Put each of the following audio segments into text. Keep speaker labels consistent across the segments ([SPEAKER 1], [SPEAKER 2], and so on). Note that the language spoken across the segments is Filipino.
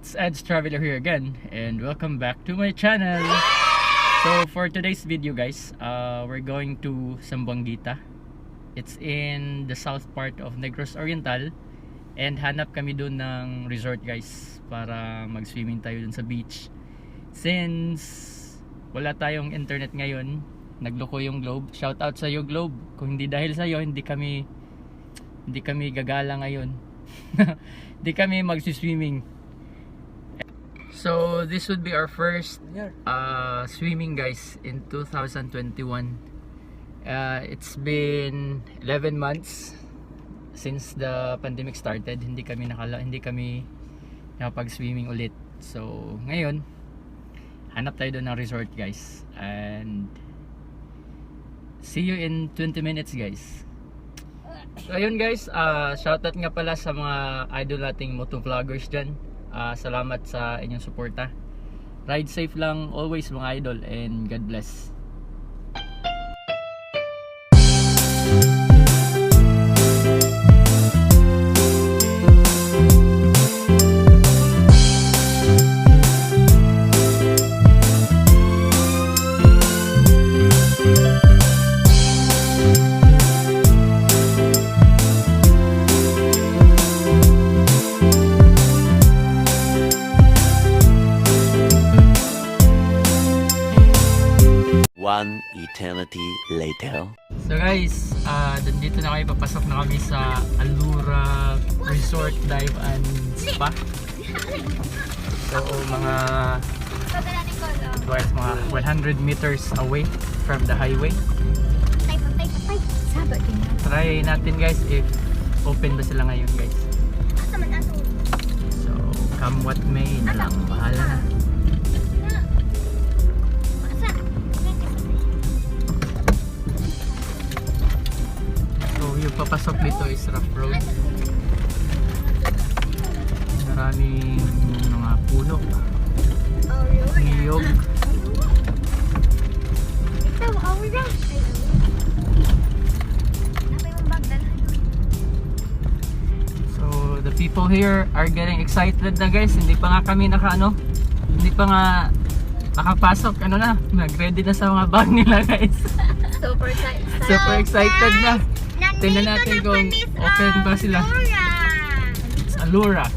[SPEAKER 1] it's Ed's Traveler here again, and welcome back to my channel. So for today's video guys, we're going to Zamboanguita. It's in the south part of Negros Oriental, and hanap kami dun ng resort guys para mag-swimming tayo dun sa beach. Since wala tayong internet ngayon, nagloko yung Globe. Shout out sa iyo Globe. Kung hindi dahil sa iyo, hindi kami gagala ngayon. Hindi kami mag-swimming. So this would be our first swimming guys in 2021. It's been 11 months since the pandemic started. Hindi kami nakapag-swimming ulit. So ngayon hanap tayo doon ng resort guys, and see you in 20 minutes guys. So ayun guys, shoutout nga pala sa mga idol nating motovloggers dyan. Salamat sa inyong suporta. Ride safe lang always mga idol, and God bless.
[SPEAKER 2] One eternity later.
[SPEAKER 1] So guys, dito na papasok na kami sa Allura Resort Dive and Spa. So mga 100 meters away from the highway. Try natin guys if open ba sila ngayon guys. So come what may, na lang bahala na. Yung papasok dito is rough road. Maraming mga puno, niyog. So the people here are getting excited na guys. Hindi pa nga kami hindi pa nga nakapasok. Nag-ready na sa mga bag nila guys. Super excited na. Tingnan natin kung open ba sila. It's Allura.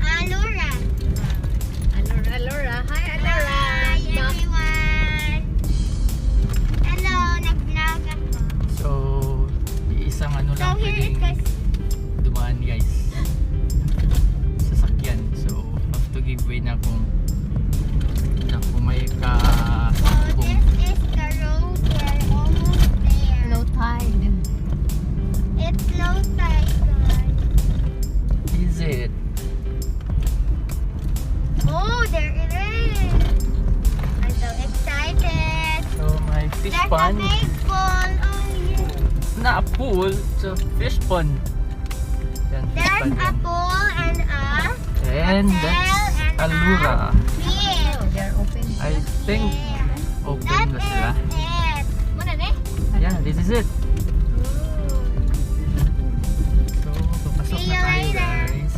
[SPEAKER 3] Allura. Hi, Allura. Hi, everyone. Hello, nag-vlog ako.
[SPEAKER 1] So, isang lang pwedeng dumaan guys. Sasakyan. So, have to give way na kung may ka...
[SPEAKER 3] So, this is the road. We're almost there.
[SPEAKER 4] Low tide.
[SPEAKER 3] It's low tide, guys.
[SPEAKER 1] Is it?
[SPEAKER 3] Oh, there it is. I'm so excited.
[SPEAKER 1] So, my fish
[SPEAKER 3] There's
[SPEAKER 1] pond.
[SPEAKER 3] a big pool. Oh, yeah.
[SPEAKER 1] It's not a pool, it's a fish pond. Yan, fish
[SPEAKER 3] There's
[SPEAKER 1] pond
[SPEAKER 3] a
[SPEAKER 1] yan.
[SPEAKER 3] pool and
[SPEAKER 1] And that's Allura.
[SPEAKER 3] beach.
[SPEAKER 4] They're open.
[SPEAKER 1] I think open na sila.
[SPEAKER 3] It.
[SPEAKER 4] Muna na
[SPEAKER 1] Yeah, this is it. So, papasok
[SPEAKER 3] See
[SPEAKER 1] na
[SPEAKER 3] you
[SPEAKER 1] tayo
[SPEAKER 3] later.
[SPEAKER 1] guys.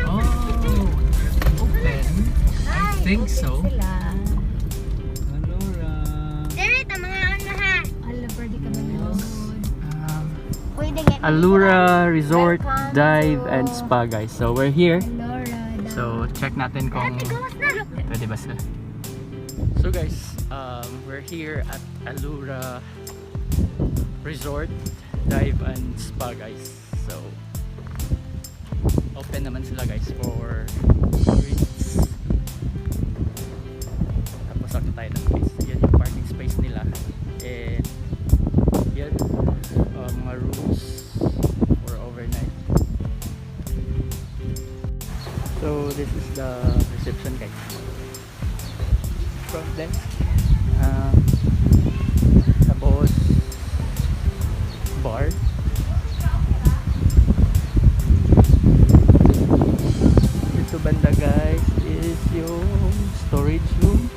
[SPEAKER 1] Oh, open. I think so. Allura.
[SPEAKER 3] There it, ang mga ano ha.
[SPEAKER 4] Ala, pwede ka manood.
[SPEAKER 3] Pwede nga.
[SPEAKER 1] Allura Resort
[SPEAKER 4] Welcome
[SPEAKER 1] Dive
[SPEAKER 4] to-
[SPEAKER 1] and Spa guys. So we're here.
[SPEAKER 4] Allura.
[SPEAKER 1] So check natin kung
[SPEAKER 3] Gawas na.
[SPEAKER 1] pwede ba sila. So guys, we're here at Allura Resort Dive and Spa guys. So open naman sila guys for tourists. Tapos sakto tayo ng place. Yan yung parking space nila. And yan, mga rooms for overnight. So this is the reception guys. Front desk. Tapos bar. Dito banda guys is yung storage room.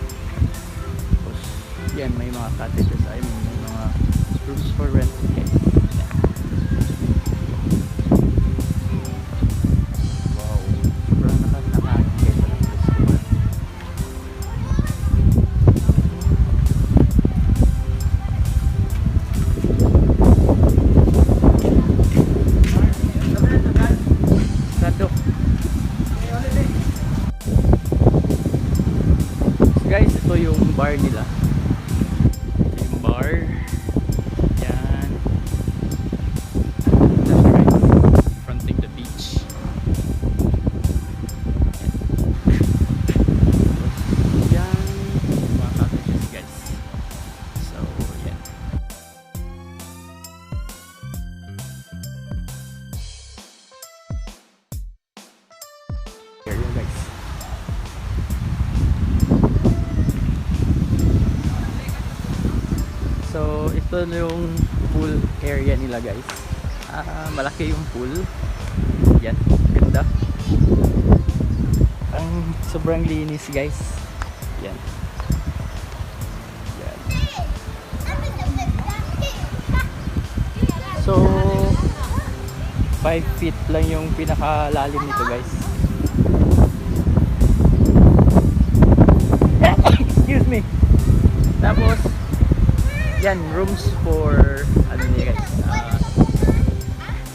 [SPEAKER 1] Tapos yan, may mga cottages, may mga rooms for rent guys. Wow. bar nila. Ito yung bar. Yan. That's right. Fronting the beach. Yan. Mga cottages guys. So, yan. Here yun guys. So, ito na yung pool area nila guys. Malaki yung pool. Yan, ganda. Ang sobrang linis guys. Yan. Yan. So, 5 feet lang yung pinakalalim nito guys. Excuse me. Tapos, yan, rooms for ano niya guys,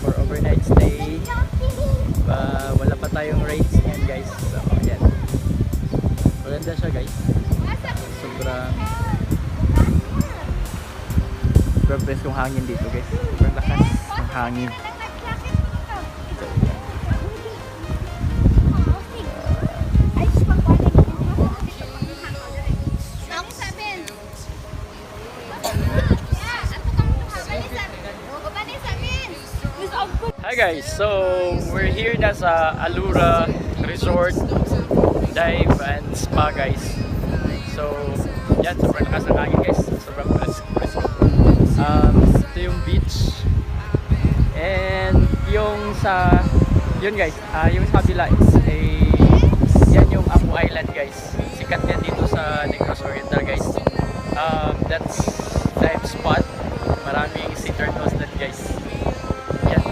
[SPEAKER 1] for overnight stay. Wala pa tayong rates yan guys. So yan, maganda siya guys. Sobrang preskong hangin dito guys. Sobrang lakas ng hangin. So, yan. Hi guys, so we're here na sa Alura Resort Dive and Spa guys. So yan, sobrang lakas ng hangin guys. Sobrang presko. Ito yung beach. And yung sa yun guys, yung sa kabila is yan yung Apu Island guys. Sikat yan dito sa Negros Oriental guys. That's dive spot. Maraming sea turtles din guys. Yan.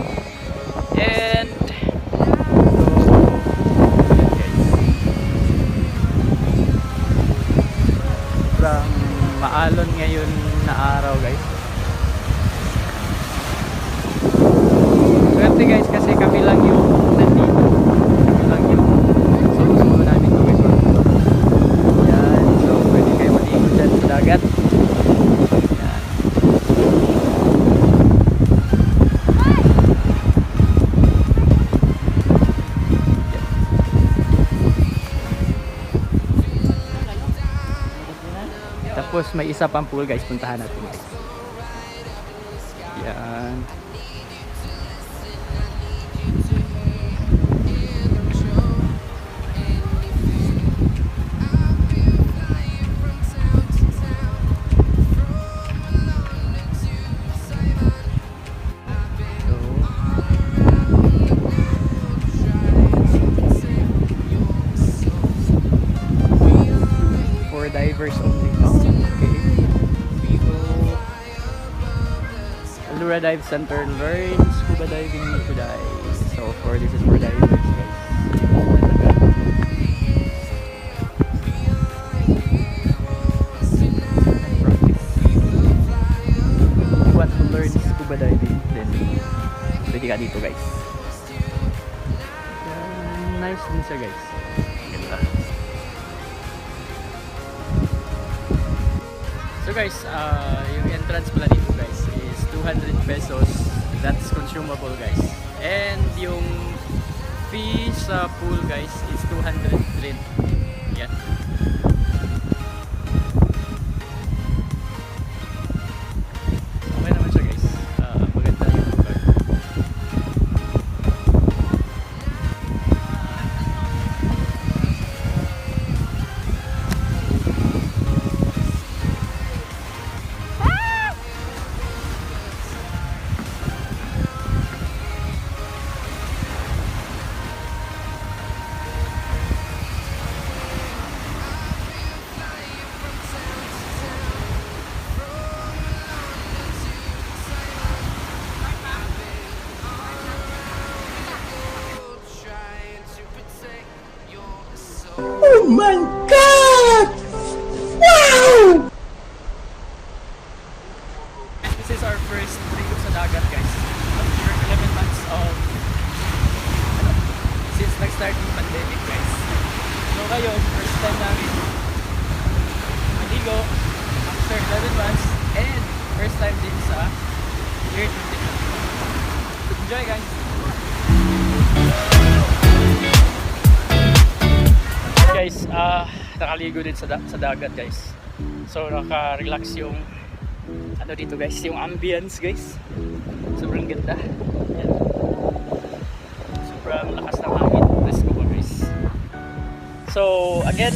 [SPEAKER 1] And sobrang maalon ngayon na araw guys. Swerte guys kasi kami lang yung nandito. Kami lang yung sulo namin ito guys. Yan. So pwede kayo maligo dyan sa dagat. Yan. Tapos may isa pang pool guys, puntahan natin guys. Yan. For divers only. Alura Dive Center, learn scuba diving to dive. So this is for divers guys. If you want to learn scuba diving, then pwede ka dito guys. Nice din siya guys. Ganda. So guys, yung entrance pala dito guys is 200 pesos. That's consumable guys. And yung fee sa pool guys is 200 rin. Yan. Okay naman siya guys. Maganda yung lugar.
[SPEAKER 5] Oh my God! Wow!
[SPEAKER 1] This is our first trip sa dagat guys. After 11 months of since nag-start yung pandemic guys. So ngayon, first time namin maligo maligo after 11 months and first time din sa year 2020. Enjoy guys! Guys, nakaligo din sa dagat guys. So naka-relax yung ano dito guys, yung ambience guys. Sobrang ganda. Yan. Sobrang lakas ng hangin. Let's go guys. So again,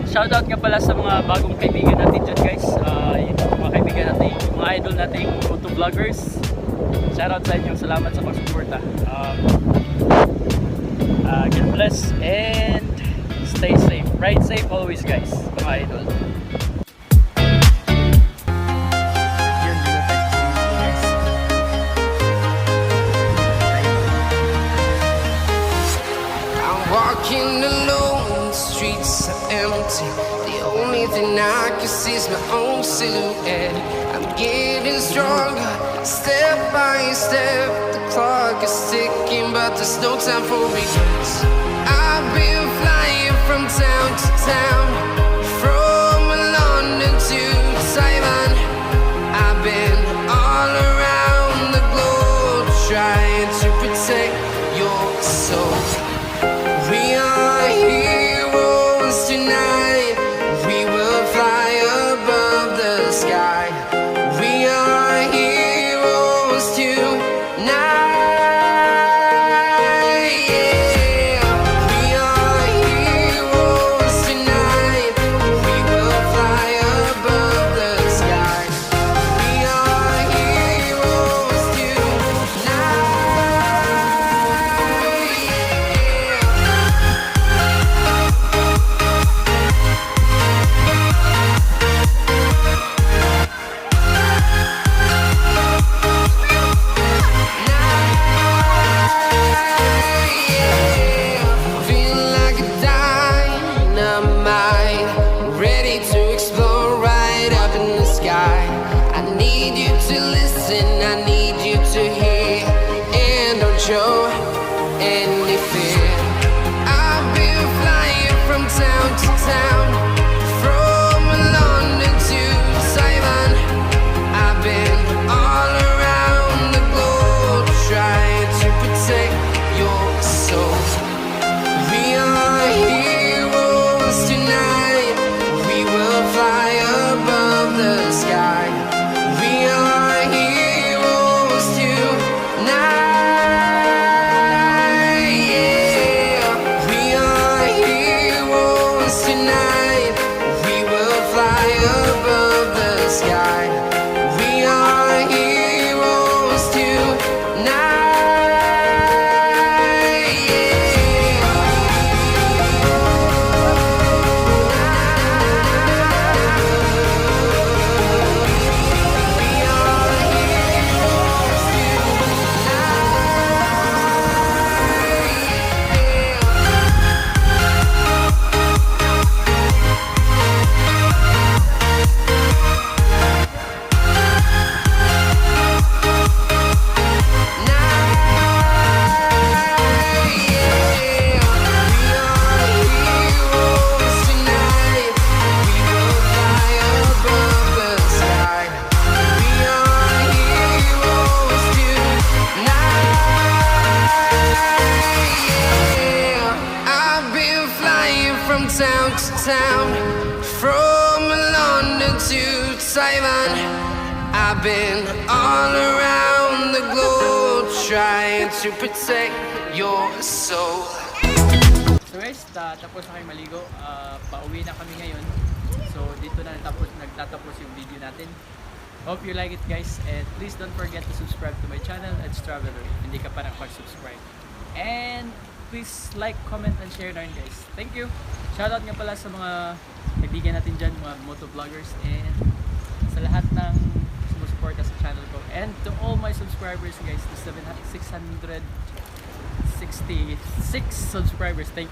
[SPEAKER 1] shoutout nga pala sa mga bagong kaibigan natin dyan guys. Yung mga kaibigan natin, yung mga idol natin, motovloggers. Shoutout sa inyo, salamat sa pagsuporta. God bless and stay safe. Ride safe always guys, mga idol. Yun, dito tayo sa swimming pool, guys.
[SPEAKER 6] I'm walking alone, the streets are empty. The only thing I can see is my own silhouette. I'm getting stronger, step by step. The clock is ticking, but there's no time for regrets. I've been flying from town to town, from London to Taiwan. I've been all around the globe, trying to protect your soul. We are heroes tonight. We will fly above the sky. We are heroes tonight. Yeah. We are heroes tonight. We will fly above the sky. We are heroes tonight. Feel like a dynamite, ready to explode right up in the sky. I need you to listen, I need you to hear, and don't show any fear. I've been flying from town to town, from London to Taiwan. I've been all around the globe, trying to protect your soul. We are heroes tonight. We will fly above the sky. We are heroes tonight. Yeah. We are heroes tonight. We will fly above the sky. We are heroes tonight. I've been flying from town to town, from London to Taiwan. I've been all around the globe, trying to protect your soul.
[SPEAKER 1] So guys, tapos na kayo maligo. Pauwi na kami ngayon. So dito na nagtatapos yung video natin. Hope you like it guys, and please don't forget to subscribe to my channel, Ed's Traveler, if hindi ka pa nakapag-subscribe. And please like, comment, and share na rin guys. Thank you! Shoutout nga pala sa mga kaibigan natin dyan, mga motovloggers, and sa lahat ng sumusuporta sa channel ko. And to all my subscribers guys, to 666 subscribers, thank you